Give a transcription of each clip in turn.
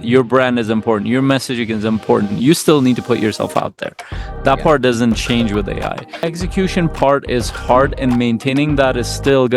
Your brand is important. Your messaging is important. You still need to put yourself out there. That part doesn't change with AI. Execution part is hard, and maintaining that is still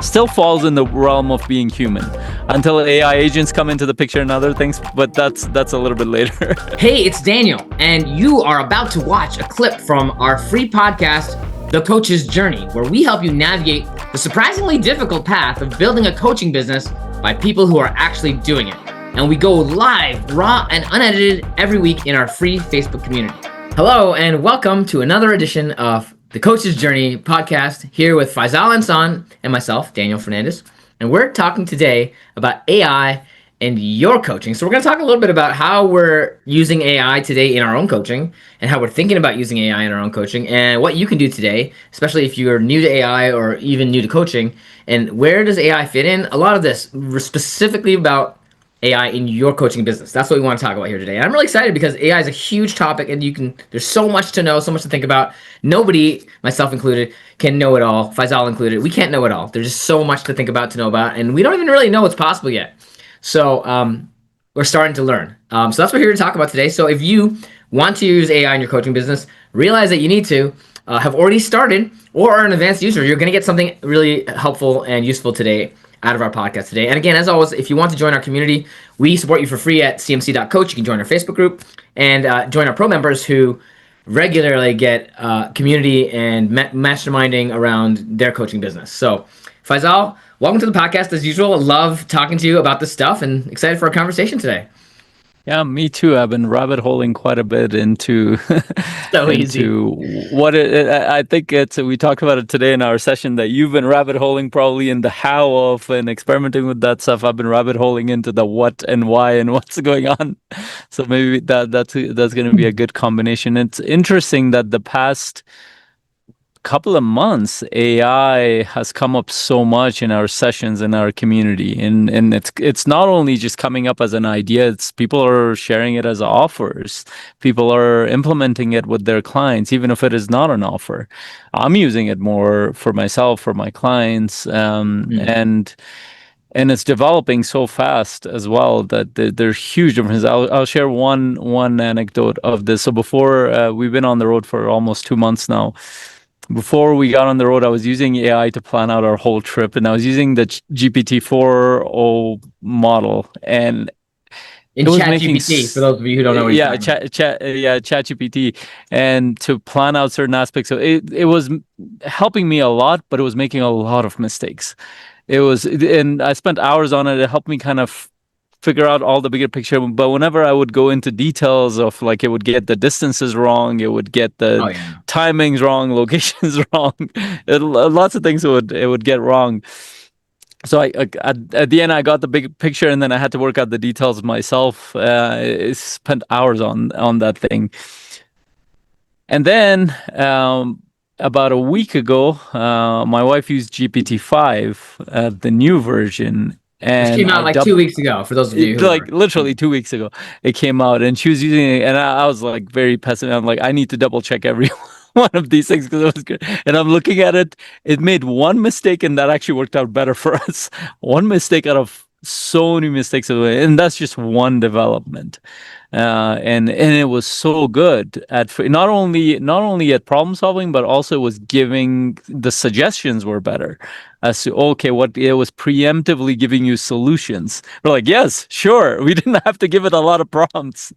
still falls in the realm of being human until AI agents come into the picture and other things, but that's a little bit later. Hey, it's Daniel, and you are about to watch a clip from our free podcast, The Coach's Journey, where we help you navigate the surprisingly difficult path of building a coaching business by people who are actually doing it. And we go live, raw, and unedited every week in our free Facebook community. Hello, and welcome to another edition of the Coach's Journey podcast here with Faisal Ansan and myself, Daniel Fernandez. And we're talking today about AI and your coaching. So we're going to talk a little bit about how we're using AI today in our own coaching and how we're thinking about using AI in our own coaching and what you can do today, especially if you're new to AI or even new to coaching. And where does AI fit in? A lot of this specifically about AI in your coaching business. That's what we want to talk about here today. And I'm really excited because AI is a huge topic and there's so much to know, so much to think about. Nobody, myself included, can know it all. Faisal included. We can't know it all. There's just so much to think about, to know about, and we don't even really know what's possible yet. So we're starting to learn. So that's what we're here to talk about today. So if you want to use AI in your coaching business, realize that you need to have already started or are an advanced user. You're going to get something really helpful and useful today out of our podcast today. And again, as always, if you want to join our community, we support you for free at cmc.coach. You can join our Facebook group and join our pro members who regularly get community and masterminding around their coaching business. So Faisal, welcome to the podcast as usual. I love talking to you about this stuff and excited for our conversation today. Yeah, me too. I've been rabbit holing quite a bit into what I think we talked about it today in our session, that you've been rabbit holing probably in the how of and experimenting with that stuff. I've been rabbit holing into the what and why and what's going on. So maybe that's going to be a good combination. It's interesting that the past couple of months, AI has come up so much in our sessions in our community, and it's not only just coming up as an idea. It's people are sharing it as offers. People are implementing it with their clients, even if it is not an offer. I'm using it more for myself, for my clients, and it's developing so fast as well that there's huge differences. I'll share one anecdote of this. So before we've been on the road for almost 2 months now. Before we got on the road, I was using AI to plan out our whole trip, and I was using the GPT-4o model, and it was ChatGPT, for those of you who don't know what you're talking about. ChatGPT, and to plan out certain aspects. So it was helping me a lot, but it was making a lot of mistakes. And I spent hours on it. It helped me kind of figure out all the bigger picture, but whenever I would go into details of, like, it would get the distances wrong, it would get the timings wrong, locations wrong, lots of things it would get wrong. So at the end, I got the big picture, and then I had to work out the details myself. I spent hours on that thing. And then about a week ago, my wife used GPT-5, the new version. And it came out like 2 weeks ago, for those of you who literally 2 weeks ago it came out, and she was using it, and I was like very pessimistic. I'm like, I need to double check every one of these things because it was good. And I'm looking at it, it made one mistake, and that actually worked out better for us. One mistake out of so many mistakes, and that's just one development. And it was so good at not only at problem solving, but also was giving the suggestions were better as to, okay, what it was preemptively giving you solutions. We're like, yes, sure. We didn't have to give it a lot of prompts.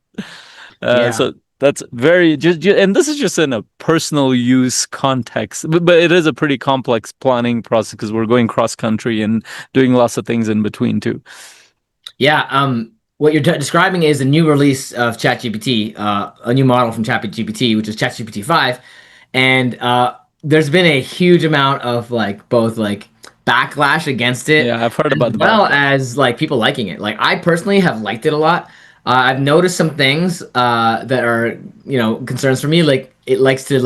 So that's very and this is just in a personal use context, but it is a pretty complex planning process because we're going cross country and doing lots of things in between too. Yeah. What you're describing is a new release of ChatGPT, a new model from ChatGPT, which is ChatGPT 5. And there's been a huge amount of both backlash against it. Yeah, I've heard about that. As well as people liking it. Like, I personally have liked it a lot. I've noticed some things that are, concerns for me. Like, it likes to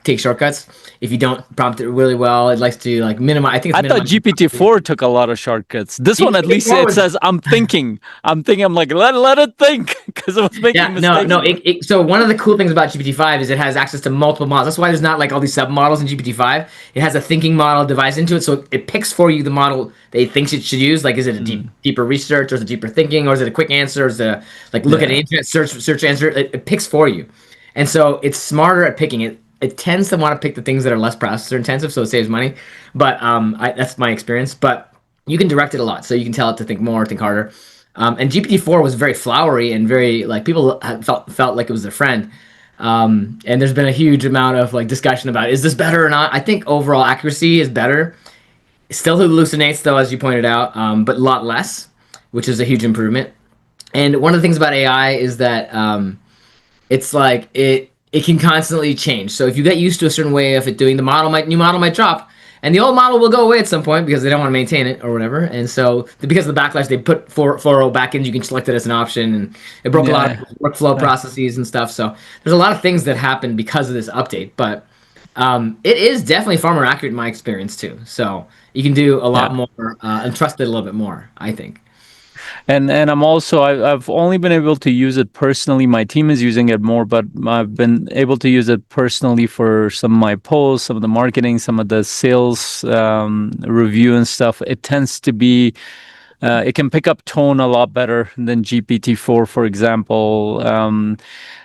take shortcuts. If you don't prompt it really well, it likes to like minimize. I think it's I thought minimizing. GPT-4 took a lot of shortcuts. This one, at least, GPT-4 it was says, I'm thinking. I'm thinking, I'm like, let it think, because it was making Yeah, no, mistakes. no. So one of the cool things about GPT-5 is it has access to multiple models. That's why there's not like all these sub models in GPT-5. It has a thinking model device into it, so it picks for you the model that it thinks it should use. Like, is it a Mm, deeper research, or is it deeper thinking, or is it a quick answer, or is it a, like look at an yeah, internet search answer? It picks for you, and so it's smarter at picking. It tends to want to pick the things that are less processor intensive, so it saves money. But that's my experience. But you can direct it a lot, so you can tell it to think more, think harder. And GPT-4 was very flowery and very like people felt like it was their friend. And there's been a huge amount of like discussion about is this better or not. I think overall accuracy is better. It still hallucinates though, as you pointed out, but a lot less, which is a huge improvement. And one of the things about AI is that it's like it can constantly change. So if you get used to a certain way of it doing, the new model might drop, and the old model will go away at some point because they don't want to maintain it or whatever. And so because of the backlash, they put 4.0 back in. You can select it as an option, and it broke a lot of yeah. workflow processes and stuff. So there's a lot of things that happen because of this update, but it is definitely far more accurate in my experience too. So you can do a lot Yeah. more and trust it a little bit more, I think. And I'm also I've only been able to use it personally. My team is using it more, but I've been able to use it personally for some of my posts, some of the marketing, some of the sales review and stuff. It tends to be it can pick up tone a lot better than GPT-4, for example.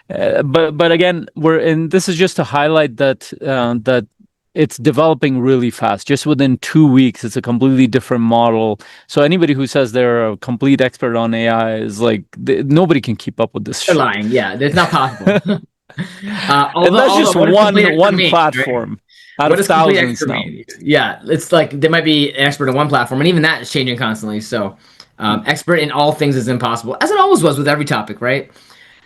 But again, we're in. This is just to highlight that it's developing really fast. Just within 2 weeks, it's a completely different model. So anybody who says they're a complete expert on AI is like nobody can keep up with this They're shit. lying. Yeah, it's not possible. And that's Although, just what does complete expert one mean, right? platform out What of does complete thousands expert now. mean? Yeah, it's like there might be an expert in one platform, and even that is changing constantly. So, expert in all things is impossible, as it always was with every topic, right?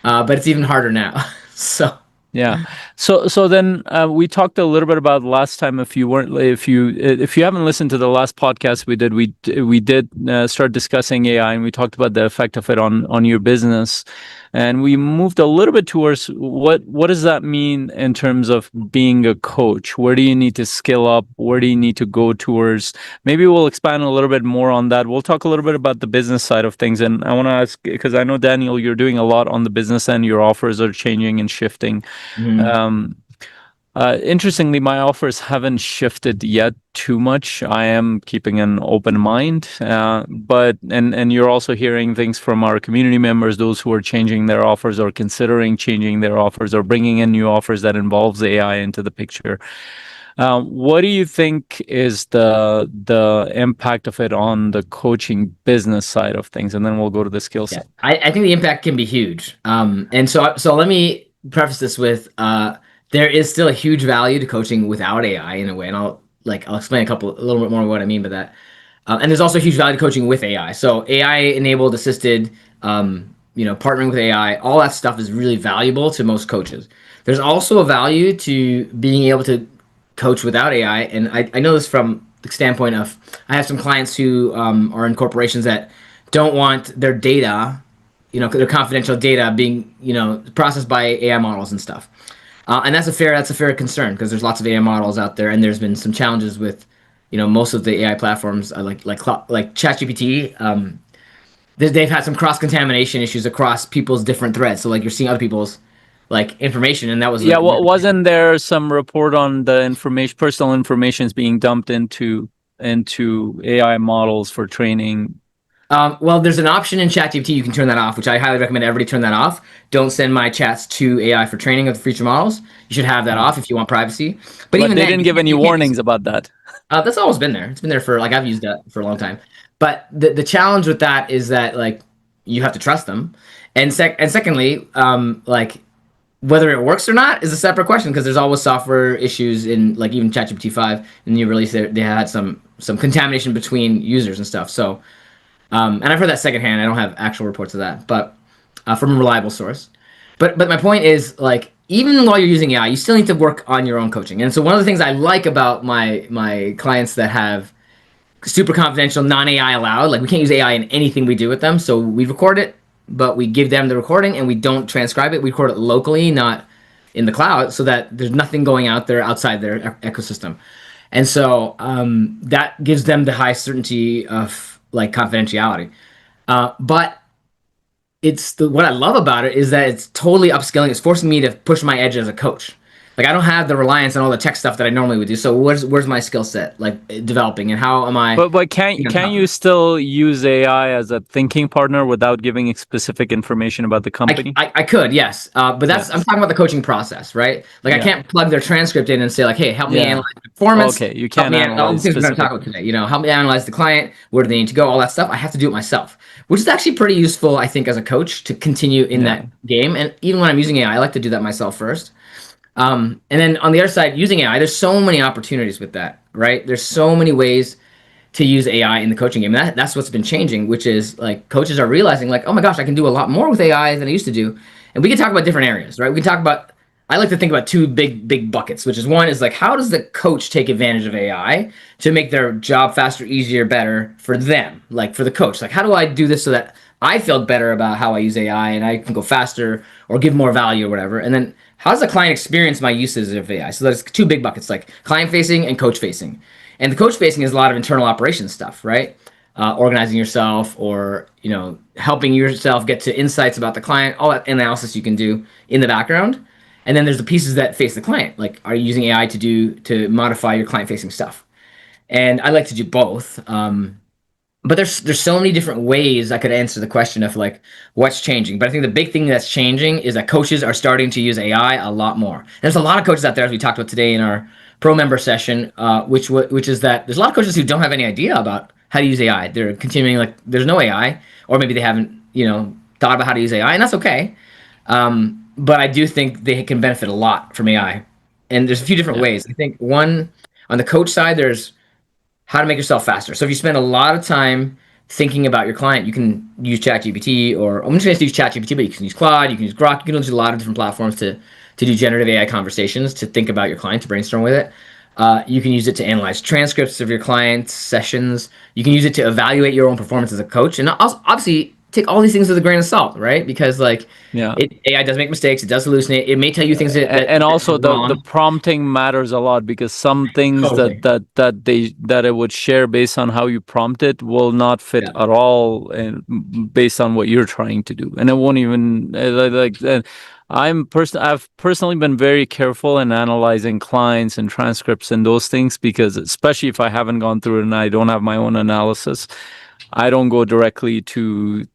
But it's even harder now. So, Yeah. So then we talked a little bit about last time. If you haven't listened to the last podcast we did start discussing AI, and we talked about the effect of it on your business, and we moved a little bit towards what does that mean in terms of being a coach? Where do you need to skill up? Where do you need to go towards? Maybe we'll expand a little bit more on that. We'll talk a little bit about the business side of things, and I want to ask because I know Daniel, you're doing a lot on the business end. Your offers are changing and shifting. mhm. Um, Interestingly, my offers haven't shifted yet too much. I am keeping an open mind, but and you're also hearing things from our community members, those who are changing their offers or considering changing their offers or bringing in new offers that involves AI into the picture. What do you think is the impact of it on the coaching business side of things? And then we'll go to the skill Yeah, set. I think the impact can be huge. And so let me preface this with there is still a huge value to coaching without AI in a way, and I'll explain a little bit more of what I mean by that. And there's also huge value to coaching with AI. So AI enabled, assisted, partnering with AI, all that stuff is really valuable to most coaches. There's also a value to being able to coach without AI, and I know this from the standpoint of I have some clients who are in corporations that don't want their data, their confidential data being processed by AI models and stuff. And that's a fair concern because there's lots of AI models out there, and there's been some challenges with, most of the AI platforms like ChatGPT. They've had some cross contamination issues across people's different threads. So like you're seeing other people's like information, and that was Yeah, like really. wasn't there some report on the personal information is being dumped into AI models for training? Well, there's an option in ChatGPT you can turn that off, which I highly recommend everybody turn that off. Don't send my chats to AI for training of the future models. You should have that off if you want privacy. But But even they then, didn't give any you can't just warnings about that. that's always been there. It's been there for like I've used that for a long time. But the challenge with that is that like you have to trust them, and secondly, like whether it works or not is a separate question because there's always software issues in like even ChatGPT 5 and new release they had some contamination between users and stuff. So and I've heard that secondhand. I don't have actual reports of that, but from a reliable source. But my point is like even while you're using AI, you still need to work on your own coaching. And so one of the things I like about my clients that have super confidential, non AI allowed, like we can't use AI in anything we do with them. So we record it, but we give them the recording and we don't transcribe it. We record it locally, not in the cloud so that there's nothing going out there outside their ecosystem. And so that gives them the high certainty of like confidentiality. But what I love about it is that it's totally upskilling. It's forcing me to push my edge as a coach. Like I don't have the reliance on all the tech stuff that I normally would do. So where's my skill set like developing, and how am I? But can you still use AI as a thinking partner without giving specific information about the company? I could, yes, but Yeah. I'm talking about the coaching process, right? Like I Yeah. can't plug their transcript in and say like, hey, help me Yeah. analyze performance. Okay. You Help can't me all the analyze things we're going to talk specific. about today. Help me analyze the client. Where do they need to go? All that stuff. I have to do it myself, which is actually pretty useful, I think, as a coach to continue in Yeah. that game. And even when I'm using AI, I like to do that myself first. And then on the other side, using AI, there's so many opportunities with that, right? There's so many ways to use AI in the coaching game. And that's what's been changing, which is like coaches are realizing like, oh my gosh, I can do a lot more with AI than I used to do. And we can talk about different areas, right? We can talk about, I like to think about two big buckets, which is one is like, how does the coach take advantage of AI to make their job faster, easier, better for them? Like for the coach, like how do I do this so that I feel better about how I use AI and I can go faster or give more value or whatever? And then how does the client experience my uses of AI? So there's two big buckets, like client facing and coach facing. And the coach facing is a lot of internal operations stuff, right? Organizing yourself, or helping yourself get to insights about the client, all that analysis you can do in the background. And then there's the pieces that face the client, like are you using AI to modify your client facing stuff? And I like to do both. But there's so many different ways I could answer the question of like what's changing. But I think the big thing that's changing is that coaches are starting to use AI a lot more. There's a lot of coaches out there, as we talked about today in our pro member session, which is that there's a lot of coaches who don't have any idea about how to use AI. They're continuing like there's no AI, or maybe they haven't thought about how to use AI, and that's okay. But I do think they can benefit a lot from AI, and there's a few different Yeah. ways. I think one on the coach side, there's how to make yourself faster. So if you spend a lot of time thinking about your client, you can use ChatGPT, or I'm just going to use ChatGPT, but you can use Claude, you can use Grok, you can use a lot of different platforms to do generative AI conversations, to think about your client, to brainstorm with it. You can use it to analyze transcripts of your clients' sessions. You can use it to evaluate your own performance as a coach, and also, obviously take all these things with a grain of salt, right? Because like Yeah. AI does make mistakes, it does hallucinate, it may tell you things And that also are the wrong. prompting matters a lot, because some things Totally. that it would share based on how you prompt it will not fit Yeah. at all, and based on what you're trying to do, and it won't even I've personally been very careful in analyzing clients and transcripts and those things, because especially if I haven't gone through it and I don't have my own analysis, I don't go directly to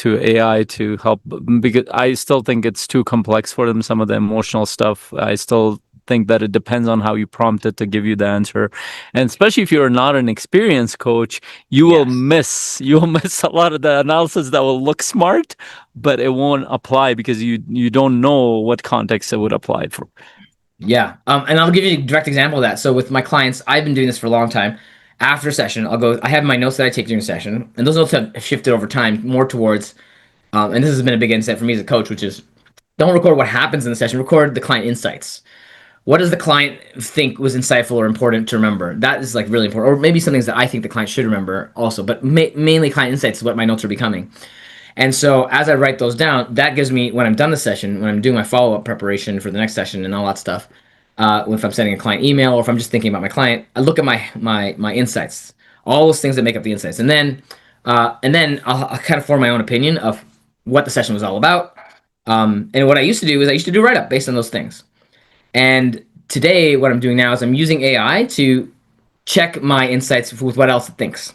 AI to help, because I still think it's too complex for them. Some of the emotional stuff, I still think that it depends on how you prompt it to give you the answer. And especially if you're not an experienced coach, Yes. you will miss a lot of the analysis that will look smart, but it won't apply because you don't know what context it would apply for. Yeah. And I'll give you a direct example of that. So with my clients, I've been doing this for a long time. After a session, I have my notes that I take during a session, and those notes have shifted over time more towards, and this has been a big insight for me as a coach, which is don't record what happens in the session, record the client insights. What does the client think was insightful or important to remember? That is like really important, or maybe some things that I think the client should remember also, but mainly client insights is what my notes are becoming. And so as I write those down, that gives me, when I'm done the session, when I'm doing my follow-up preparation for the next session and all that stuff, if I'm sending a client email or if I'm just thinking about my client, I look at my insights, all those things that make up the insights, and then I'll kind of form my own opinion of what the session was all about. And what I used to do is I used to do a write-up based on those things. And today, what I'm doing now is I'm using AI to check my insights with what else it thinks.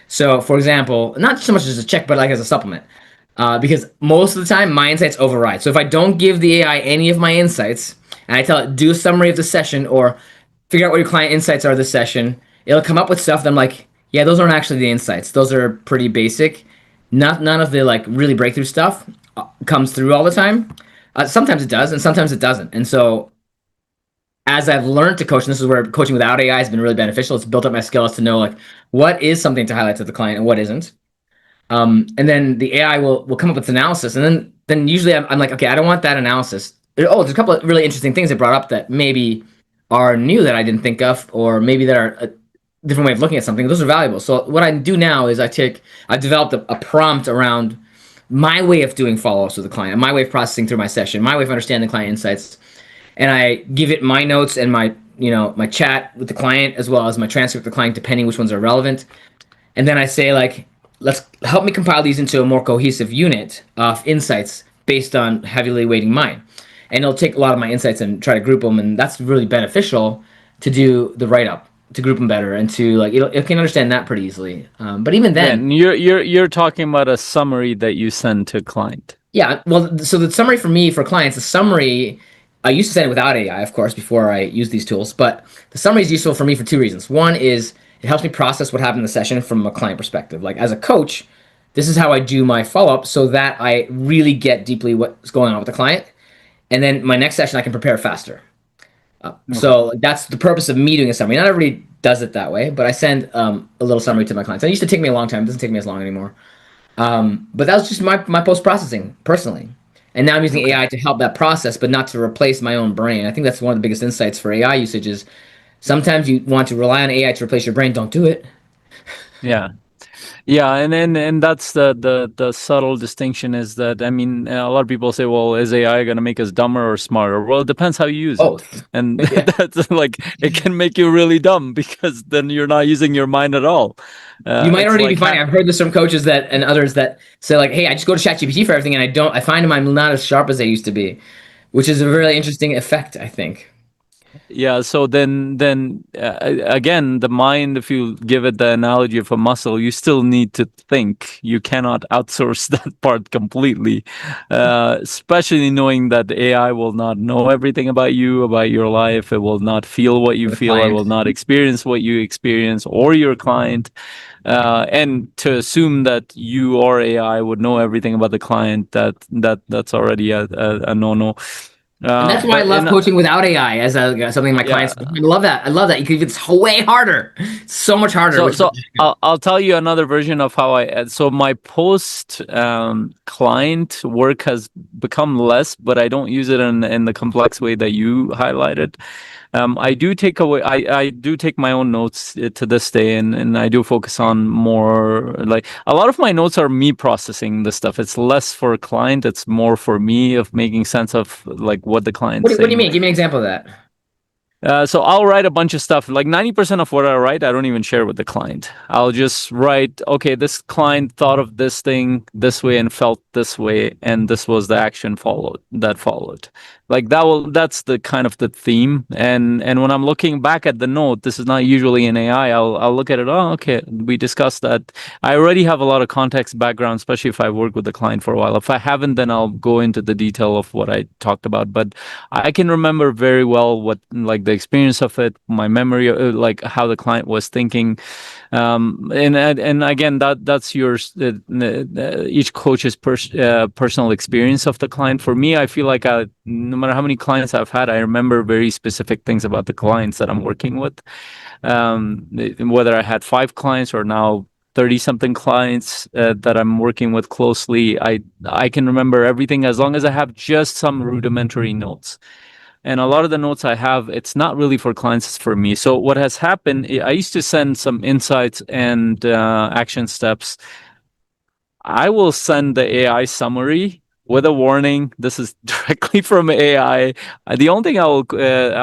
So, for example, not so much as a check, but like as a supplement. Because most of the time, my insights override. So if I don't give the AI any of my insights, and I tell it, do a summary of the session or figure out what your client insights are this session, it'll come up with stuff that I'm like, yeah, those aren't actually the insights. Those are pretty basic. None of the like really breakthrough stuff comes through all the time. Sometimes it does, and sometimes it doesn't. And so as I've learned to coach, and this is where coaching without AI has been really beneficial. It's built up my skills to know like what is something to highlight to the client and what isn't. And then the AI will come up with analysis, and then usually I'm like, okay, I don't want that analysis. Oh, there's a couple of really interesting things they brought up that maybe are new that I didn't think of, or maybe that are a different way of looking at something. Those are valuable. So what I do now is I've developed a prompt around my way of doing follow-ups with the client, my way of processing through my session, my way of understanding client insights. and I give it my notes and my chat with the client as well as my transcript with the client, depending which ones are relevant. And then I say like, let's help me compile these into a more cohesive unit of insights based on heavily weighting mine. And it'll take a lot of my insights and try to group them, and that's really beneficial to do the write up, to group them better, and to like it can understand that pretty easily. But even Yeah, then, and you're talking about a summary that you send to client. yeah. Well, so the summary for me for clients, the summary I used to send it without AI, of course, before I use these tools. But the summary is useful for me for two reasons. One is it helps me process what happened in the session from a client perspective. Like as a coach, this is how I do my follow up so that I really get deeply what's going on with the client. And then my next session, I can prepare faster. Okay. So that's the purpose of me doing a summary. Not everybody does it that way, but I send a little summary to my clients. It used to take me a long time. It doesn't take me as long anymore. But that was just my post processing personally. And now I'm using Okay. AI to help that process, but not to replace my own brain. I think that's one of the biggest insights for AI usage is sometimes you want to rely on AI to replace your brain. Don't do it. Yeah. Yeah, and that's the subtle distinction is that I mean a lot of people say, well, is AI going to make us dumber or smarter? Well, it depends how you use it, Both. and Yeah. that's like it can make you really dumb because then you're not using your mind at all. You might It's already be like finding. I've heard this from coaches that and others that say like, "Hey, I just go to ChatGPT for everything, and I don't. I find I'm not as sharp as I used to be," which is a really interesting effect. I think. Yeah, so then again, the mind, if you give it the analogy of a muscle, you still need to think. You cannot outsource that part completely, especially knowing that AI will not know everything about you, about your life. It will not feel what you For the feel. It will client. not experience what you experience or your client. And to assume that you or AI would know everything about the client, that's already a no-no. And that's why I But love in coaching without AI as something my yeah. clients. I love that. I love that. It's way harder. It's so much harder. So Which so I'll tell you another version of how so my post client work has become less, but I don't use it in the complex way that you highlighted. I do take away I do take my own notes to this day, and I do focus on more like a lot of my notes are me processing the stuff. It's less for a client, it's more for me of making sense of like what the client's what do you saying. mean? Give me an example of that. So I'll write a bunch of stuff. Like 90% of what I write, I don't even share with the client. I'll just write, okay, this client thought of this thing this way and felt this way, and this was the action followed. Like that's the kind of the theme. And when I'm looking back at the note, this is not usually in AI. I'll look at it, oh, okay, we discussed that. I already have a lot of context background, especially if I work with the client for a while. If I haven't, then I'll go into the detail of what I talked about. But I can remember very well what like the experience of it, my memory, like how the client was thinking, and again that's yours. Each coach's personal experience of the client. For me, I feel like no matter how many clients I've had, I remember very specific things about the clients that I'm working with. Whether I had 5 clients or now 30 something clients that I'm working with closely, I can remember everything as long as I have just some rudimentary notes. And a lot of the notes I have, it's not really for clients, it's for me. So what has happened, I used to send some insights and action steps. I will send the AI summary with a warning. This is directly from AI. The only thing I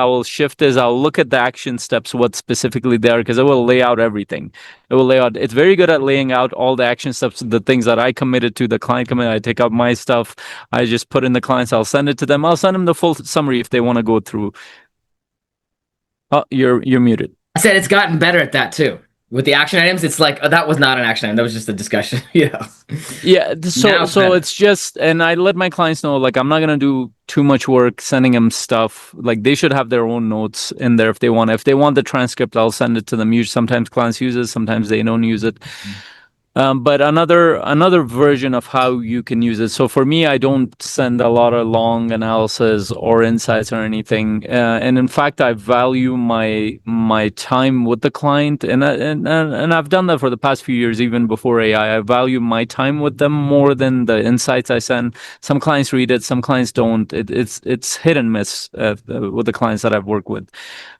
will shift is I'll look at the action steps, what's specifically there, because it will lay out everything. It will lay out. It's very good at laying out all the action steps, the things that I committed to, the client committed. I take out my stuff. I just put in the clients. I'll send it to them. I'll send them the full summary if they want to go through. Oh, you're muted. I said it's gotten better at that too. With the action items, it's like that was not an action item. That was just a discussion. Yeah, Now it's so better. it's just, and I let my clients know like I'm not gonna do too much work sending them stuff. Like they should have their own notes in there if they want. If they want the transcript, I'll send it to them. Sometimes clients use it, sometimes they don't use it. But another version of how you can use it. So for me, I don't send a lot of long analysis or insights or anything. And in fact, I value my time with the client, and I've done that for the past few years, even before AI. I value my time with them more than the insights I send. Some clients read it, some clients don't. It's hit and miss with the clients that I've worked with.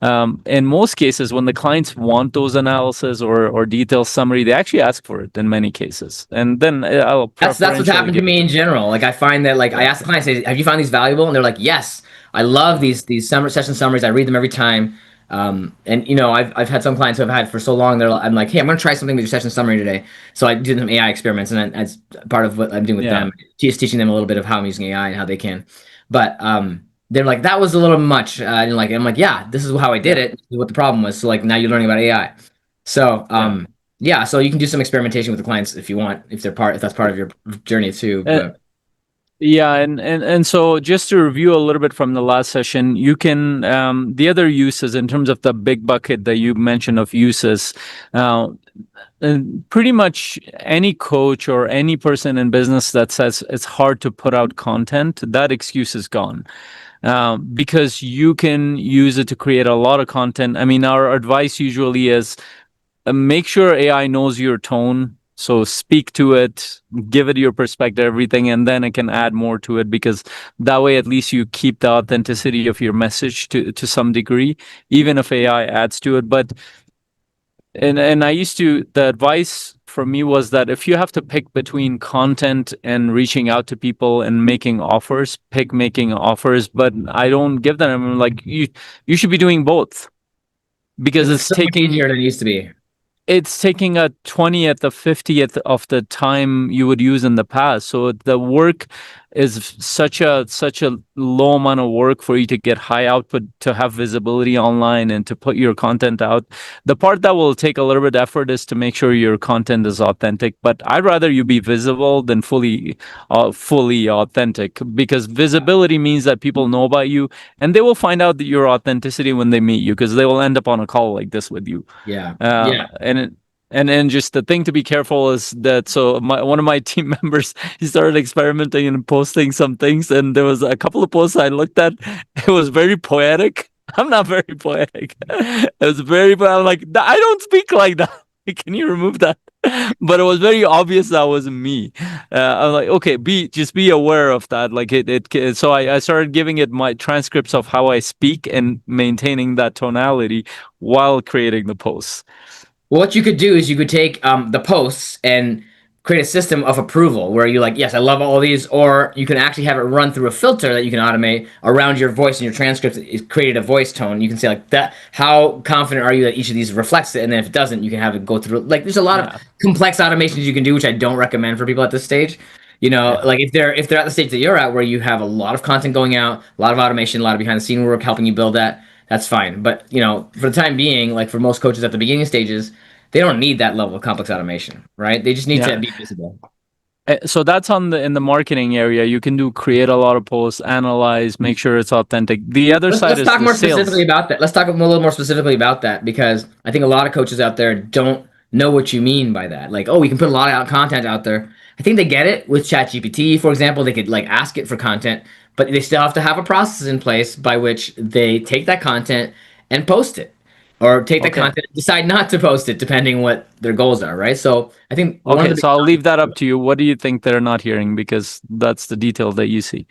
In most cases, when the clients want those analysis or detailed summary, they actually ask for it in many cases, and then I'll That's what's preferentially happened to give it me to in them. general. Like I find that like I Yeah. ask the clients, say, "Have you found these valuable?" And they're like, "Yes." I love these summer session summaries. I read them every time. And I've had some clients who I've had for so long. I'm like, hey, I'm gonna try something with your session summary today. So I do some AI experiments, and that's part of what I'm doing with Yeah. them. Just teaching them a little bit of how I'm using AI and how they can. But they're like, that was a little much. And I'm like, yeah, this is how I did Yeah. it. This is what the problem was. So like now you're learning about AI. So Yeah. yeah, so you can do some experimentation with the clients if you want, if that's part of your journey too. Uh, But Yeah, and so just to review a little bit from the last session, you can the other uses in terms of the big bucket that you mentioned of uses, uh, pretty much any coach or any person in business that says it's hard to put out content, that excuse is gone. Because you can use it to create a lot of content. I mean, our advice usually is make sure AI knows your tone. So speak to it, give it your perspective, everything, and then it can add more to it because that way at least you keep the authenticity of your message to some degree, even if AI adds to it. But and I used to the advice for me was that if you have to pick between content and reaching out to people and making offers, pick making offers. But I don't give them. I'm like you should be doing both because because it's so much easier than it used to be. it's taking a 20th or 50th of the time you would use in the past. So the work is such a low amount of work for you to get high output, to have visibility online and to put your content out. The part that will take a little bit of effort is to make sure your content is authentic. But I'd rather you be visible than fully authentic, because visibility means that people know about you and they will find out that your authenticity when they meet you, because they will end up on a call like this with you. Yeah, uh, yeah. and it, and then just the thing to be careful is that one of my team members, he started experimenting and posting some things, and there was a couple of posts I looked at. It was very poetic. I'm not very poetic. It was very, I'm like, I don't speak like that. Can you remove that? But it was very obvious that wasn't me. I'm like, okay, just be aware of that. Like so I started giving it my transcripts of how I speak and maintaining that tonality while creating the posts. Well, what you could do is you could take the posts and create a system of approval where you're like, yes, I love all these, or you can actually have it run through a filter that you can automate around your voice and your transcript. It's created a voice tone. You can say like that. How confident are you that each of these reflects it? And then if it doesn't, you can have it go through. Like there's a lot of Yeah. complex automations you can do, which I don't recommend for people at this stage. Yeah. Like if they're at the stage that you're at, where you have a lot of content going out, a lot of automation, a lot of behind the scene work helping you build that, that's fine. But for the time being, like for most coaches at the beginning stages, they don't need that level of complex automation, right? They just need to Yeah. be visible. So that's on the in the marketing area. You can do create a lot of posts, analyze, make sure it's authentic. The other Let's, side let's is talk the more specifically sales. about that. Let's talk a little more specifically about that because I think a lot of coaches out there don't know what you mean by that. Like, oh, we can put a lot of content out there. I think they get it with ChatGPT, for example. They could like ask it for content, but they still have to have a process in place by which they take that content and post it, or take the Okay. content, decide not to post it, depending what their goals are, right? So I think one of Okay. the So I'll leave that up to you. What do you think they're not hearing? Because that's the detail that you see.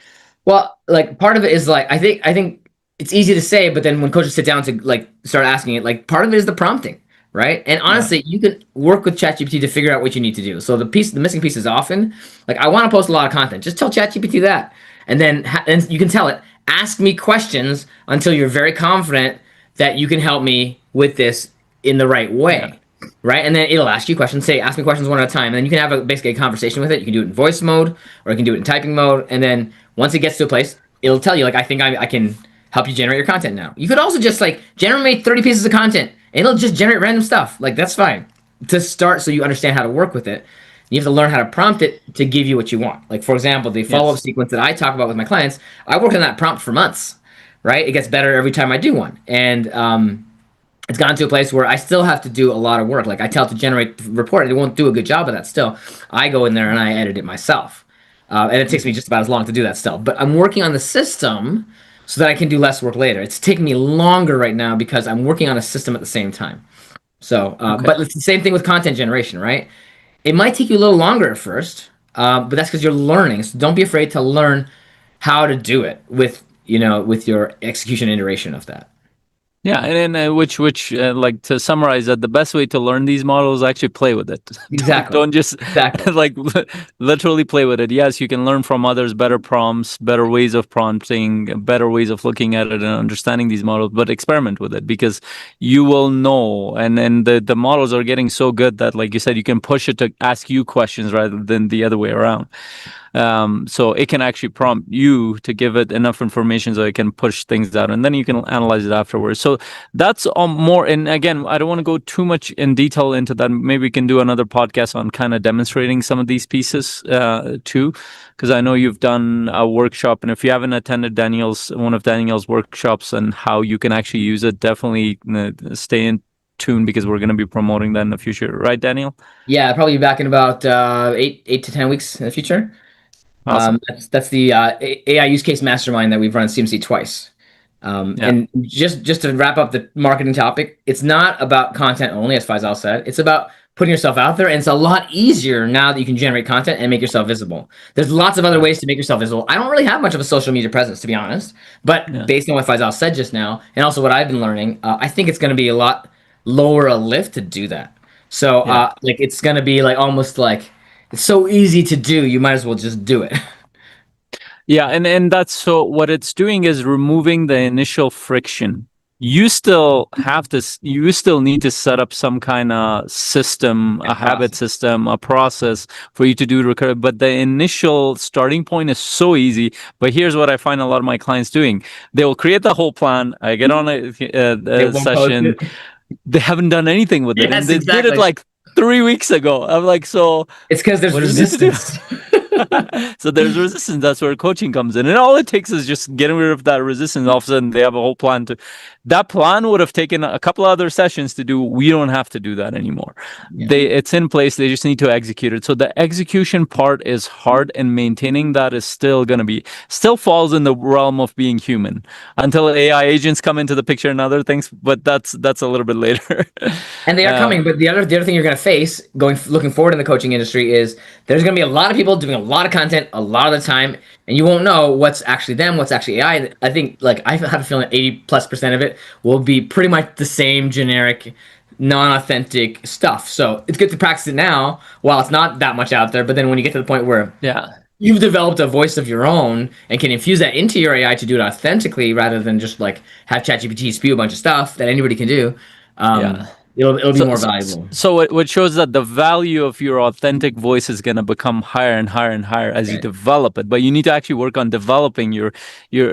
Well, like part of it is like I think it's easy to say, but then when coaches sit down to like start asking it, like part of it is the prompting, right? And Yeah. honestly, you can work with ChatGPT to figure out what you need to do. So the missing piece is often like I want to post a lot of content. Just tell ChatGPT that, and then and you can tell it, ask me questions until you're very confident that you can help me with this in the right Yeah. way. Right, and then it'll ask you questions. Say, ask me questions one at a time, and then you can have basically a conversation with it. You can do it in voice mode, or you can do it in typing mode, and then once it gets to a place, it'll tell you like, I think I can help you generate your content now. You could also just like generate 30 pieces of content, and it'll just generate random stuff. Like that's fine to start, so you understand how to work with it. You have to learn how to prompt it to give you what you want. Like for example, the follow up Yes. sequence that I talk about with my clients, I worked on that prompt for months. Right, it gets better every time I do one, and it's gotten to a place where I still have to do a lot of work. Like I tell it to generate the report, it won't do a good job of that still. I go in there and I edit it myself. And it takes me Mhm. just about as long to do that still. But I'm working on the system so that I can do less work later. It's taking me longer right now because I'm working on a system at the same time. So, Okay. but it's the same thing with content generation, right? It might take you a little longer at first, but that's because you're learning. So don't be afraid to learn how to do it with with your execution and iteration of that. Yeah, and then which like to summarize that the best way to learn these models actually play with it. Exactly. Don't just Exactly. like literally play with it. Yes, you can learn from others better prompts, better ways of prompting, better ways of looking at it and understanding these models, but experiment with it because you will know. And the models are getting so good that, like you said, you can push it to ask you questions rather than the other way around. So it can actually prompt you to give it enough information so it can push things out, and then you can analyze it afterwards. So that's more. And again, I don't want to go too much in detail into that. Maybe we can do another podcast on kind of demonstrating some of these pieces too, because I know you've done a workshop, and if you haven't attended one of Daniel's workshops, and how you can actually use it, definitely stay in tune because we're going to be promoting that in the future, right, Daniel? Yeah, I'll probably be back in about 8 to 10 weeks in the future. Awesome. That's the AI use case mastermind that we've run CMC twice. Yeah. And just to wrap up the marketing topic, it's not about content only, as Faisal said. It's about putting yourself out there, and it's a lot easier now that you can generate content and make yourself visible. There's lots of other Yeah. ways to make yourself visible. I don't really have much of a social media presence, to be honest, but Yeah. based on what Faisal said just now, and also what I've been learning, I think it's going to be a lot lower a lift to do that. So, Yeah. like, it's going to be like almost like it's so easy to do, you might as well just do it. Yeah, and that's so what it's doing is removing the initial friction. You still have this, you still need to set up some kind of system, a Yeah, habit process. system, a process for you to do recur. But the initial starting point is so easy. But here's what I find a lot of my clients doing. They will create the whole plan. I get on They a won't post session. it. They haven't done anything with it. And Yes, they did it exactly. like 3 weeks ago. I'm like, so It's because there's what do you need to do? resistance. So there's resistance. That's where coaching comes in, and all it takes is just getting rid of that resistance. All of a sudden, they have a whole plan to. That plan would have taken a couple other sessions to do. We don't have to do that anymore. Yeah. It's in place. They just need to execute it. So the execution part is hard, and maintaining that is still going to be still falls in the realm of being human until AI agents come into the picture and other things. But that's a little bit later. And they are uh, coming, but the other thing you're going to face looking forward in the coaching industry is there's going to be a lot of people doing a lot of content a lot of the time, and you won't know what's actually them, what's actually AI. I think like I have a feeling 80+% of it will be pretty much the same generic, non-authentic stuff. So it's good to practice it now while it's not that much out there. But then when you get to the point where yeah. you've developed a voice of your own and can infuse that into your AI to do it authentically rather than just like have ChatGPT spew a bunch of stuff that anybody can do. Yeah. It'll be So, more so, valuable. so what shows that the value of your authentic voice is going to become higher and higher and higher as you Right. develop it. But you need to actually work on developing your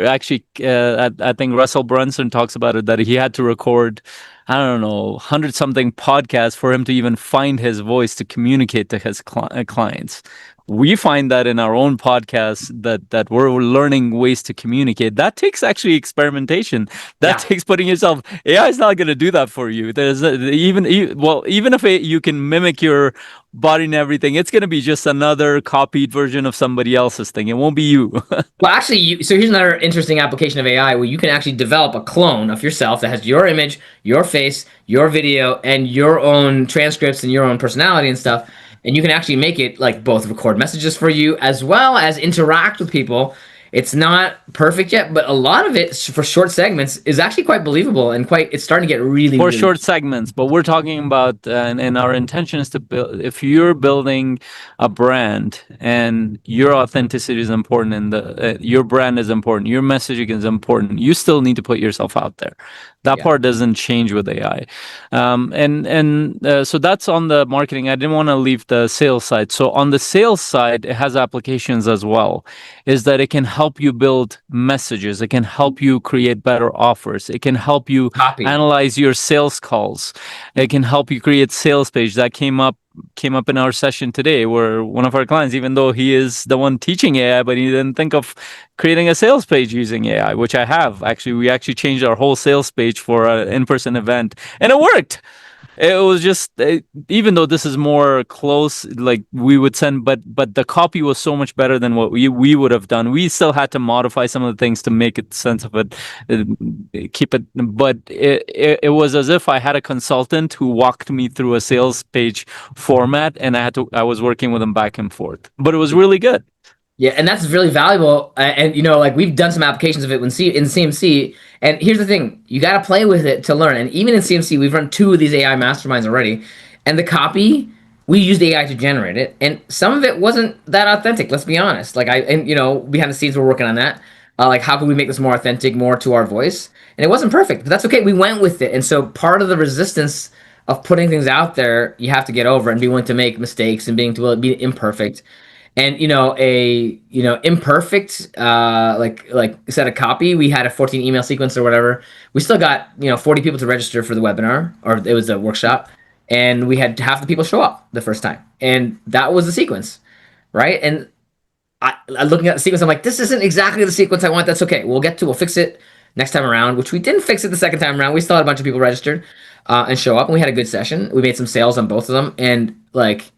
actually. I think Russell Brunson talks about it that he had to record, I don't know, 100 something podcasts for him to even find his voice to communicate to his clients. We find that in our own podcast that we're learning ways to communicate. That takes actually experimentation. That Yeah. takes putting yourself. AI is not going to do that for you. Even if you can mimic your body and everything, it's going to be just another copied version of somebody else's thing. It won't be you. Well, actually, so here's another interesting application of AI where you can actually develop a clone of yourself that has your image, your face, your video, and your own transcripts and your own personality and stuff. And you can actually make it like both record messages for you as well as interact with people. It's not perfect yet, but a lot of it for short segments is actually quite believable and it's starting to get really, For really. short segments, but we're talking about, and our intention is to build. If you're building a brand and your authenticity is important, and your brand is important, your messaging is important, you still need to put yourself out there. That Yeah. part doesn't change with AI, and so that's on the marketing. I didn't want to leave the sales side. So on the sales side, it has applications as well. Is that it can help you build messages, it can help you create better offers, it can help you Copy. analyze your sales calls. It can help you create sales page. That came up in our session today where one of our clients, even though he is the one teaching AI, but he didn't think of creating a sales page using AI, which I have. Actually, we actually changed our whole sales page for an in-person event and it worked. It was just even though this is more close, like we would send, but the copy was so much better than what we would have done. We still had to modify some of the things to make it sense of it, uh, keep it. But it was as if I had a consultant who walked me through a sales page format, and I was working with him back and forth. But it was really good. Yeah, and that's really valuable. And like we've done some applications of it in CMC. And here's the thing: you got to play with it to learn. And even in CMC, we've run two of these AI masterminds already. And the copy, we used AI to generate it, and some of it wasn't that authentic. Let's be honest. Like behind the scenes, we're working on that. Like, how can we make this more authentic, more to our voice? And it wasn't perfect, but that's okay. We went with it. And so part of the resistance of putting things out there, you have to get over and be willing to make mistakes and being to be imperfect. And a imperfect like set of copy, we had a 14 email sequence or whatever. We still got 40 people to register for the webinar, or it was a workshop, and we had half the people show up the first time, and that was the sequence, right? And I looking at the sequence, I'm like, this isn't exactly the sequence I want. That's okay. We'll fix it next time around, which we didn't fix it the second time around. We still had a bunch of people registered and show up, and we had a good session. We made some sales on both of them, and like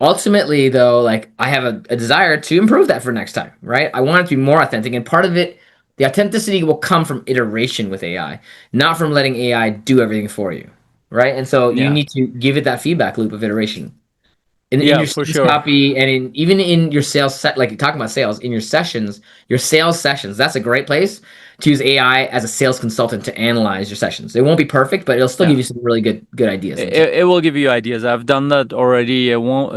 ultimately though, like I have a desire to improve that for next time, right? I want it to be more authentic, and part of it, the authenticity will come from iteration with AI, not from letting AI do everything for you, right? And so you Yeah. need to give it that feedback loop of iteration in Yeah, your for sales sure. copy, and even in your sales set, like you're talking about sales in your sessions, your sales sessions. That's a great place to use AI as a sales consultant to analyze your sessions. It won't be perfect, but it'll still give Yeah. you some really good ideas and tips. It will give you ideas. I've done that already. It won't.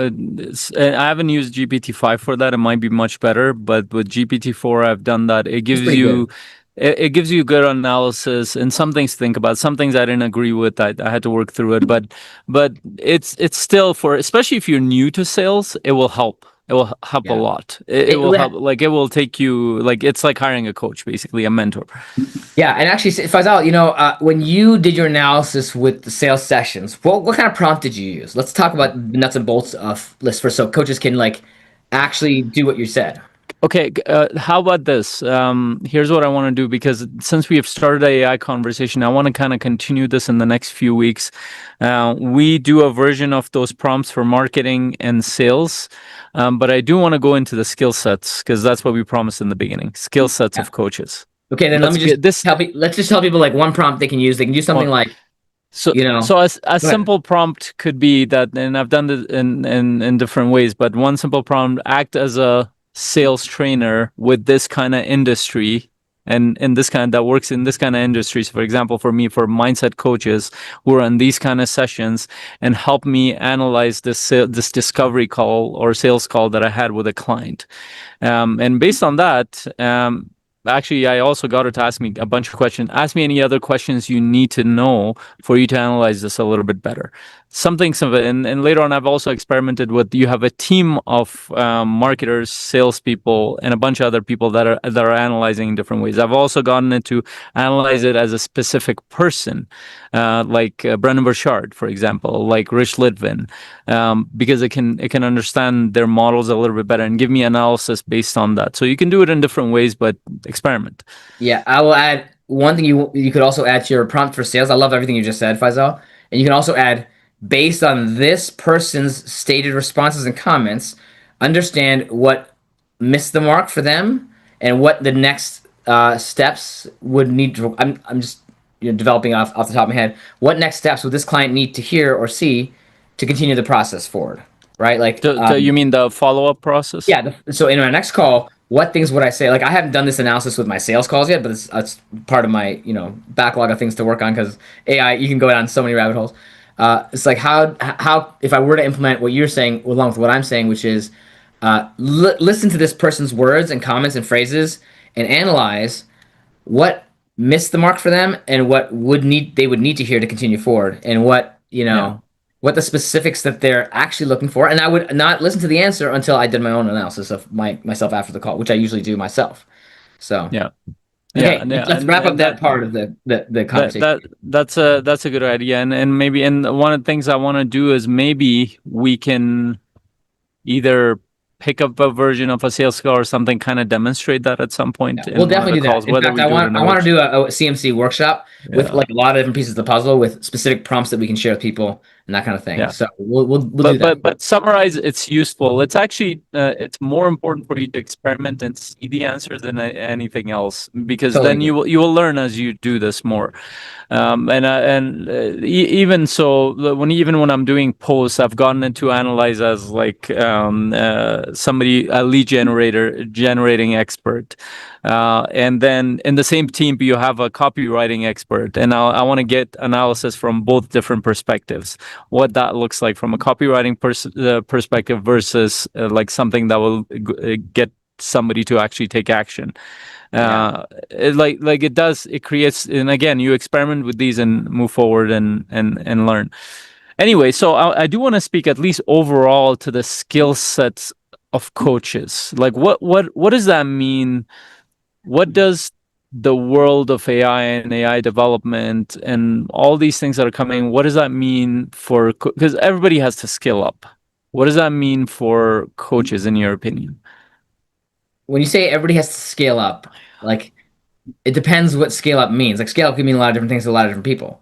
I haven't used GPT-5 for that. It might be much better, but with GPT-4, I've done that. It It's gives pretty you, good. it gives you good analysis and some things to think about. Some things I didn't agree with. I had to work through it, but it's still for, especially if you're new to sales, it will help. It will help a Yeah. lot. It It, will help. Like it will take you. Like it's like hiring a coach, basically a mentor. Yeah, and actually, Faisal, when you did your analysis with the sales sessions, what kind of prompt did you use? Let's talk about the nuts and bolts of list first, so coaches can like actually do what you said. Okay, how about this? Here's what I want to do because since we have started a AI conversation, I want to kind of continue this in the next few weeks. We do a version of those prompts for marketing and sales, but I do want to go into the skill sets because that's what we promised in the beginning. Skill sets Yeah. of coaches. Okay, then let Let's me just get this. let's just tell people like one prompt they can use. They can do something One. like, So, you know, so a go ahead. simple prompt could be that, and I've done it in different ways, but one simple prompt: act as a sales trainer with this kind of industry, and in this kind that works in this kind of industry. So, for example, for me, for mindset coaches who are on these kind of sessions, and help me analyze this discovery call or sales call that I had with a client. And based on that, actually, I also got her to ask me a bunch of questions. Ask me any other questions you need to know for you to analyze this a little bit better. Some of it. And later on, I've also experimented with you have a team of marketers, salespeople, and a bunch of other people that are analyzing in different ways. I've also gotten it to analyze it as a specific person, like Brendan Burchard, for example, like Rich Litvin, because it can understand their models a little bit better and give me analysis based on that. So you can do it in different ways, but experiment. Yeah, I will add one thing you could also add to your prompt for sales. I love everything you just said, Faisal. And you can also add, based on this person's stated responses and comments, understand what missed the mark for them and what the next steps would need to. I'm just developing off the top of my head. What next steps would this client need to hear or see to continue the process forward? Right, like You mean the follow-up process? yeah. So in our next call, what things would I say? Like I haven't done this analysis with my sales calls yet, but it's part of my backlog of things to work on because AI, you can go down so many rabbit holes. It's like how if I were to implement what you're saying along with what I'm saying, which is listen to this person's words and comments and phrases and analyze what missed the mark for them and what they would need to hear to continue forward, and what Yeah. what the specifics that they're actually looking for. And I would not listen to the answer until I did my own analysis of myself after the call, which I usually do myself. So Yeah. Yeah. okay, And yeah, let's wrap up and that part of the that conversation. that that's a good idea. And maybe one of the things I want to do is maybe we can either pick up a version of a sales call or something, kind of demonstrate that at some Yeah, point we'll in one of definitely the do that. calls, In whether fact, we do it in a I want to workshop. do a CMC workshop with Yeah. like a lot of different pieces of the puzzle with specific prompts that we can share with people and that kind of thing. Yeah. So we'll do But that. summarize, it's useful. It's actually it's more important for you to experiment and see the answer than anything else, because Totally then agree. you will learn as you do this more. Even so, even when I'm doing posts, I've gotten into analyze as like somebody, a lead generating expert, and then in the same team you have a copywriting expert, and I want to get analysis from both different perspectives, what that looks like from a copywriting perspective versus like something that will get somebody to actually take action. Yeah. It does, it creates, and again, you experiment with these and move forward and learn. Anyway, so I do want to speak at least overall to the skill sets of coaches. Like what does that mean? What does the world of AI and AI development and all these things that are coming, what does that mean for, because everybody has to skill up. What does that mean for coaches in your opinion? When you say everybody has to scale up, like it depends what scale up means. Like scale up can mean a lot of different things to a lot of different people.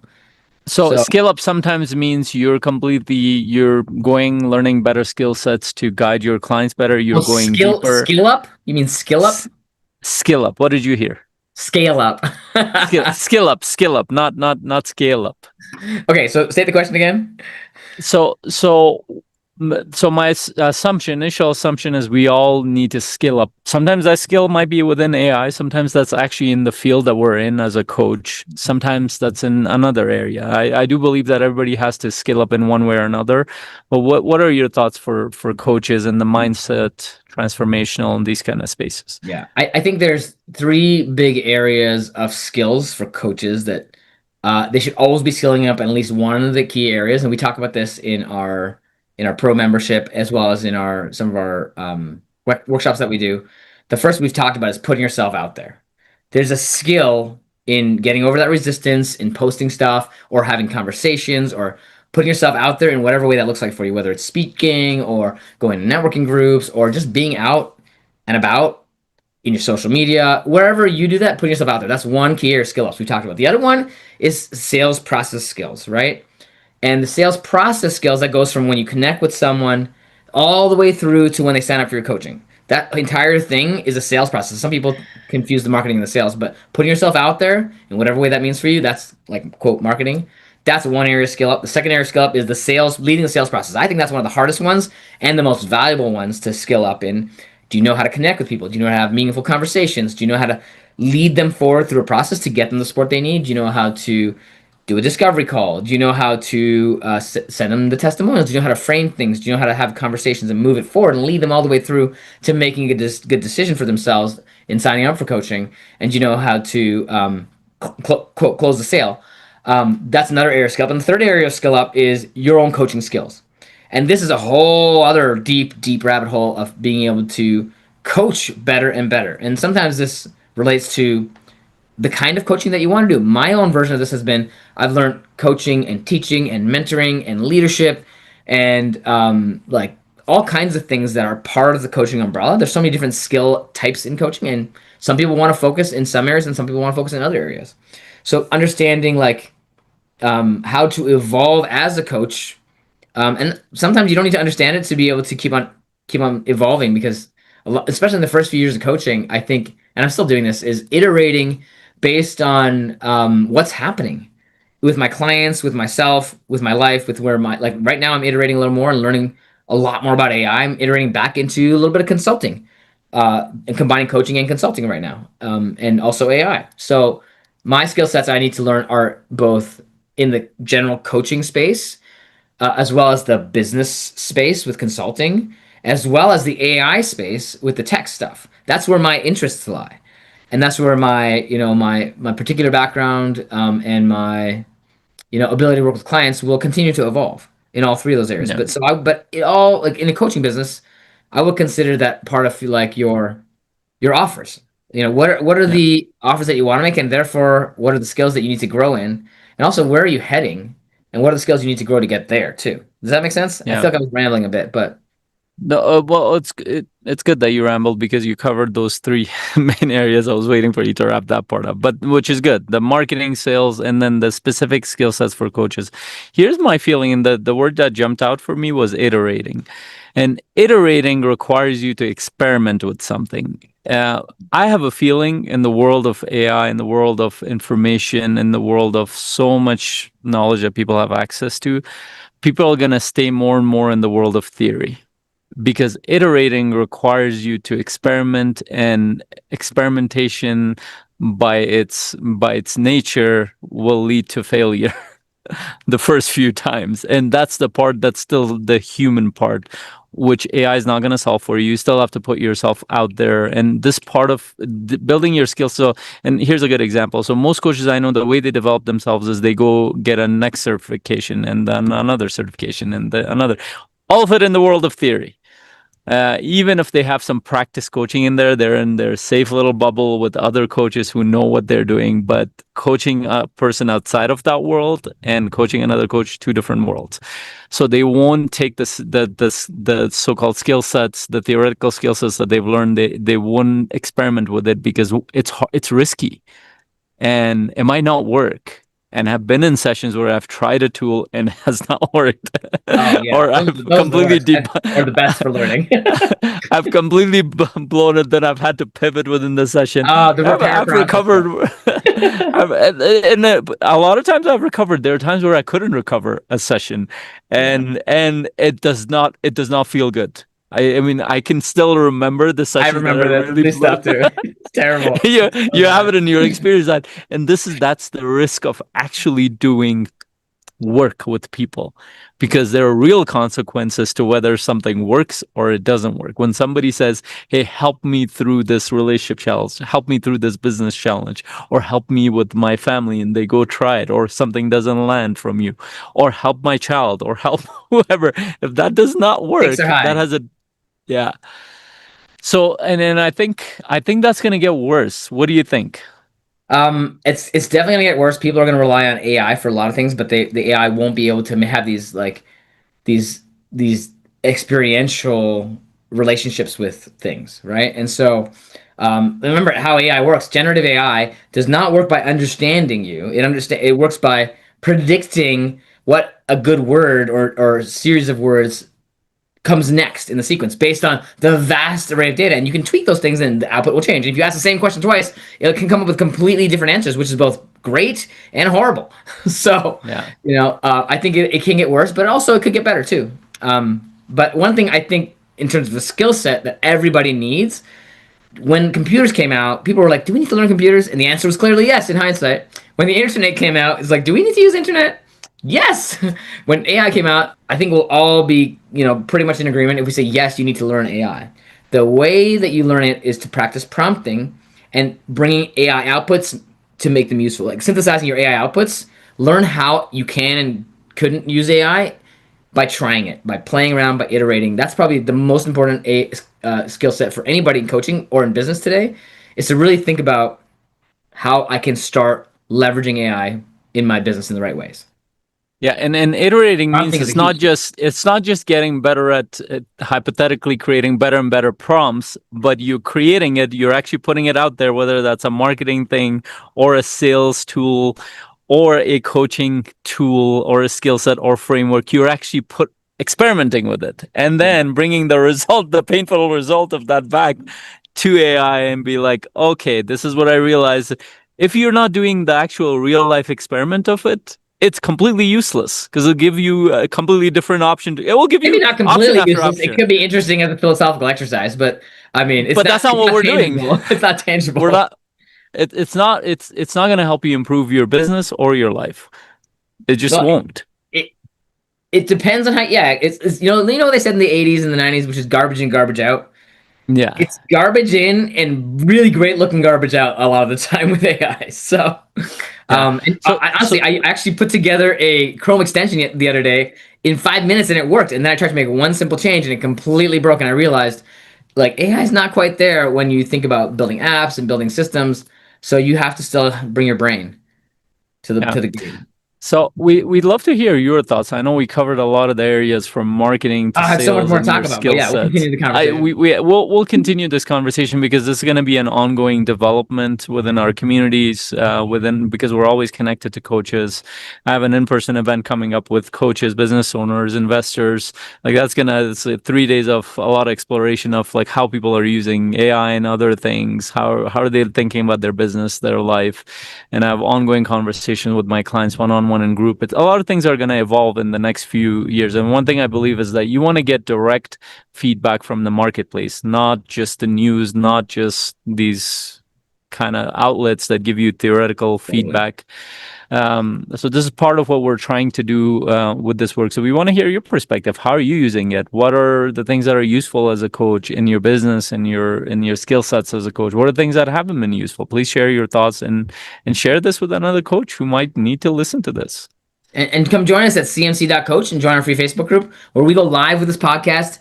So So scale up sometimes means you're going, learning better skill sets to guide your clients better. You're well, going skill deeper. skill up? You mean skill up? S- Skill up. What did you hear? Scale up. Skill up, not scale up. Okay, so state the question again. So my initial assumption is we all need to skill up. Sometimes that skill might be within AI. Sometimes that's actually in the field that we're in as a coach. Sometimes that's in another area. I do believe that everybody has to skill up in one way or another. But what are your thoughts for coaches and the mindset transformational and these kind of spaces? Yeah, I think there's three big areas of skills for coaches that they should always be skilling up in at least one of the key areas, and we talk about this in our pro membership as well as in our some of our workshops that we do. The first we've talked about is putting yourself out there. There's a skill in getting over that resistance, in posting stuff, or having conversations, or putting yourself out there in whatever way that looks like for you, whether it's speaking or going to networking groups or just being out and about in your social media, wherever you do that, putting yourself out there. That's one key area of skill ups we talked about. The other one is sales process skills, right? And the sales process skills that goes from when you connect with someone all the way through to when they sign up for your coaching. That entire thing is a sales process. Some people confuse the marketing and the sales, but putting yourself out there in whatever way that means for you, that's like quote marketing. That's one area of skill up. The second area of skill up is the sales, leading the sales process. I think that's one of the hardest ones and the most valuable ones to skill up in. Do you know how to connect with people? Do you know how to have meaningful conversations? Do you know how to lead them forward through a process to get them the support they need? Do you know how to do a discovery call? Do you know how to send them the testimonials? Do you know how to frame things? Do you know how to have conversations and move it forward and lead them all the way through to making a good decision for themselves in signing up for coaching? And do you know how to close the sale? That's another area of skill up. And the third area of skill up is your own coaching skills. And this is a whole other deep rabbit hole of being able to coach better and better. And sometimes this relates to the kind of coaching that you want to do. My own version of this has been I've learned coaching and teaching and mentoring and leadership and like all kinds of things that are part of the coaching umbrella. There's so many different skill types in coaching, and some people want to focus in some areas and some people want to focus in other areas. So understanding like how to evolve as a coach, and sometimes you don't need to understand it to be able to keep on evolving because especially in the first few years of coaching, I think, and I'm still doing this, is iterating based on what's happening with my clients, with myself, with my life, with where my like right now I'm iterating a little more and learning a lot more about AI. I'm iterating back into a little bit of consulting and combining coaching and consulting right now, and also AI. So my skill sets I need to learn are both in the general coaching space as well as the business space with consulting, as well as the AI space with the tech stuff. That's where my interests lie, and that's where my my particular background and my ability to work with clients will continue to evolve in all three of those areas. Yeah. But it all like in a coaching business, I would consider that part of like your offers. What are Yeah. the offers that you want to make, and therefore what are the skills that you need to grow in, and also where are you heading, and what are the skills you need to grow to get there too. Does that make sense? I Yeah. feel like I was rambling a bit, but No, well, it's good that you rambled because you covered those three main areas. I was waiting for you to wrap that part up, but which is good. The marketing, sales, and then the specific skill sets for coaches. Here's my feeling, and the word that jumped out for me was iterating. And iterating requires you to experiment with something. Uh, I have a feeling in the world of AI, in the world of information, in the world of so much knowledge that people have access to, people are going to stay more and more in the world of theory because iterating requires you to experiment, and experimentation by its nature will lead to failure the first few times, and that's the part that's still the human part, which AI is not going to solve for you. You still have to put yourself out there, and this part of building your skills. So, and here's a good example. So most coaches I know, the way they develop themselves is they go get a next certification and then another certification and another, all of it in the world of theory. Even if they have some practice coaching in there, they're in their safe little bubble with other coaches who know what they're doing. But coaching a person outside of that world and coaching another coach, two different worlds. So they won't take the so-called skill sets, the theoretical skill sets that they've learned. They won't experiment with it because it's risky and it might not work. And have been in sessions where I've tried a tool and it has not worked, Oh yeah, or those, I've those are the completely worst deep, or the best for learning. I've completely blown it. Then I've had to pivot within the session. The I've, repair I've process. recovered. And a lot of times I've recovered. There are times where I couldn't recover a session, Yeah, and it does not feel good. I mean, I can still remember the I sessions that I remember that really this blew. stuff too. It's terrible. you So you have bad. it in your experience that, and that's the risk of actually doing work with people, because there are real consequences to whether something works or it doesn't work. When somebody says, hey, help me through this relationship challenge, help me through this business challenge, or help me with my family, and they go try it, or something doesn't land from you, or help my child, or help whoever, if that does not Stakes are work, that high. has a, yeah. So, and then I think that's going to get worse. What do you think? It's definitely gonna get worse. People are gonna rely on AI for a lot of things, but the AI won't be able to have these these these experiential relationships with things, right? And so, remember how AI works. Generative AI does not work by understanding you. It works by predicting what a good word or series of words comes next in the sequence based on the vast array of data. And you can tweak those things and the output will change. If you ask the same question twice, it can come up with completely different answers, which is both great and horrible. So, Yeah. I think it can get worse, but also it could get better too. But one thing I think in terms of the skill set that everybody needs, when computers came out, people were like, do we need to learn computers? And the answer was clearly yes in hindsight. When the internet came out, it's like, do we need to use internet? Yes. When AI came out, I think we'll all be, pretty much in agreement if we say yes, you need to learn AI. The way that you learn it is to practice prompting and bringing AI outputs to make them useful. Like synthesizing your AI outputs, learn how you can and couldn't use AI by trying it, by playing around, by iterating. That's probably the most important skill set for anybody in coaching or in business today, is to really think about how I can start leveraging AI in my business in the right ways. Yeah, and iterating means Prompting is a it's key. not just getting better at hypothetically creating better and better prompts, but you creating it, you're actually putting it out there, whether that's a marketing thing or a sales tool or a coaching tool or a skill set or framework. You're actually experimenting with it and Yeah. then bringing the result, the painful result of that back to AI and be like, okay, this is what I realized. If you're not doing the actual real life experiment of it, it's completely useless because it'll give you a completely different option. It will give Maybe you not option completely after useless. It option. could be interesting as a philosophical exercise, but I mean, But that's not it's what not we're doing. tangible. It's not We're tangible. not. It's not going to help you improve your business or your life. It just Well, won't. it it depends on how. Yeah, it's what they said in the '80s and the '90s, which is garbage in, garbage out. Yeah. It's garbage in and really great looking garbage out a lot of the time with AI. So, Yeah. and So honestly, I actually put together a Chrome extension the other day in 5 minutes and it worked. And then I tried to make one simple change and it completely broke. And I realized like AI is not quite there when you think about building apps and building systems. So you have to still bring your brain to the yeah. to the game. So we'd love to hear your thoughts. I know we covered a lot of the areas from marketing to I have so much sales more to and your talk about, but skill yeah, we'll sets. continue the I conversation. we'll continue this conversation because this is going to be an ongoing development within our communities, because we're always connected to coaches. I have an in-person event coming up with coaches, business owners, investors. Like it's 3 days of a lot of exploration of like how people are using AI and other things. How are they thinking about their business, their life, and I have ongoing conversations with my clients one-on-one and group. A lot of things are going to evolve in the next few years. And one thing I believe is that you want to get direct feedback from the marketplace, not just the news, not just these kind of outlets that give you theoretical Totally. feedback. So this is part of what we're trying to do with this work. So we want to hear your perspective. How are you using it? What are the things that are useful as a coach in your business and your skill sets as a coach? What are things that haven't been useful? Please share your thoughts and share this with another coach who might need to listen to this. And come join us at cmc.coach and join our free Facebook group where we go live with this podcast